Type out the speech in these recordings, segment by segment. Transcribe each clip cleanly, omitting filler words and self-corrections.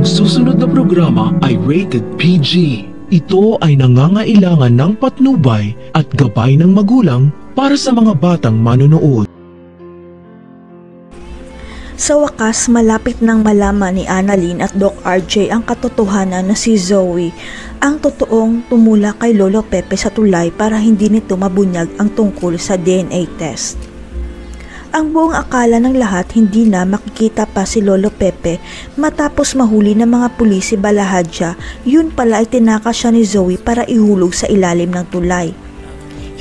Ang susunod na programa ay rated PG. Ito ay nangangailangan ng patnubay at gabay ng magulang para sa mga batang manonood. Sa wakas, malapit nang malaman ni Annalyn at Doc RJ ang katotohanan na si Zoe ang totoong tumula kay Lolo Pepe sa tulay para hindi nito mabunyag ang tungkol sa DNA test. Ang buong akala ng lahat hindi na makikita pa si Lolo Pepe matapos mahuli ng mga pulis si Balahadja, yun pala ay tinakas siya ni Zoe para ihulog sa ilalim ng tulay.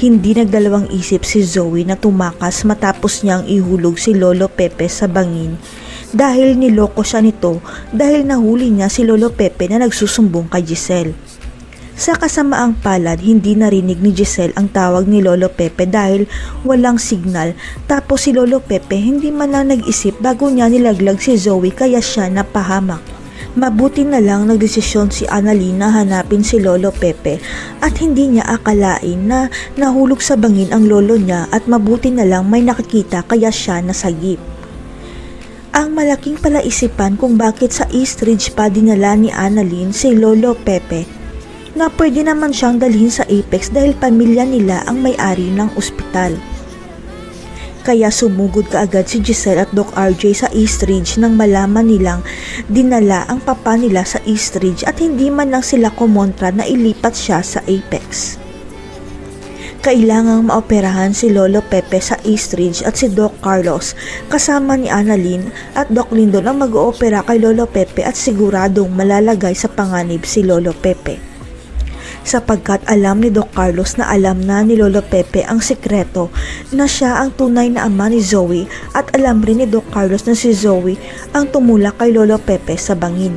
Hindi nagdalawang isip si Zoe na tumakas matapos niyang ihulog si Lolo Pepe sa bangin dahil niloko siya nito dahil nahuli niya si Lolo Pepe na nagsusumbong kay Giselle. Sa kasamaang palad, hindi narinig ni Giselle ang tawag ni Lolo Pepe dahil walang signal, tapos si Lolo Pepe hindi man lang nag-isip bago niya nilaglag si Zoe kaya siya napahamak. Mabuti na lang nagdesisyon si Annalyn na hanapin si Lolo Pepe at hindi niya akalain na nahulog sa bangin ang lolo niya at mabuti na lang may nakakita kaya siya nasagip. Ang malaking palaisipan kung bakit sa East Ridge pa dinala ni Annalyn si Lolo Pepe na pwede naman siyang dalhin sa Apex dahil pamilya nila ang may-ari ng ospital. Kaya sumugod kaagad si Giselle at Doc RJ sa East Ridge nang malaman nilang dinala ang papa nila sa East Ridge at hindi man lang sila kumontra na ilipat siya sa Apex. Kailangang maoperahan si Lolo Pepe sa East Ridge at si Doc Carlos kasama ni Annalyn at Doc Lindon ang mag-oopera kay Lolo Pepe at siguradong malalagay sa panganib si Lolo Pepe. Sapagkat alam ni Doc Carlos na alam na ni Lolo Pepe ang sikreto na siya ang tunay na ama ni Zoe at alam rin ni Doc Carlos na si Zoe ang tumulak kay Lolo Pepe sa bangin.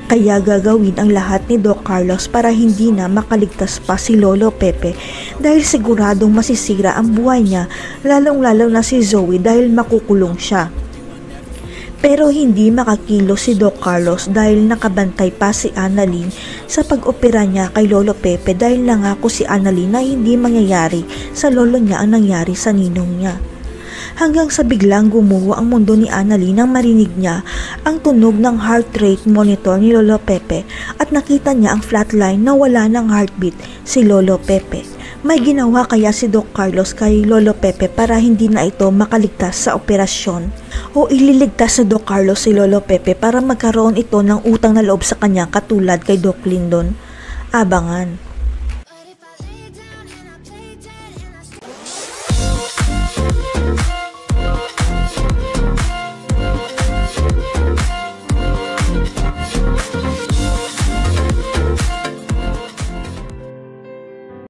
Kaya gagawin ang lahat ni Doc Carlos para hindi na makaligtas pa si Lolo Pepe dahil siguradong masisira ang buhay niya, lalong-lalo na si Zoe dahil makukulong siya. Pero hindi makakilos si Doc Carlos dahil nakabantay pa si Annalyn sa pag-opera niya kay Lolo Pepe dahil nangako si Annalyn na hindi mangyayari sa lolo niya ang nangyari sa ninong niya. Hanggang sa biglang gumuho ang mundo ni Annalyn nang marinig niya ang tunog ng heart rate monitor ni Lolo Pepe at nakita niya ang flatline na wala ng heartbeat si Lolo Pepe. May ginawa kaya si Doc Carlos kay Lolo Pepe para hindi na ito makaligtas sa operasyon o ililigtas sa Doc Carlos si Lolo Pepe para magkaroon ito ng utang na loob sa kanya katulad kay Doc Lindon? Abangan.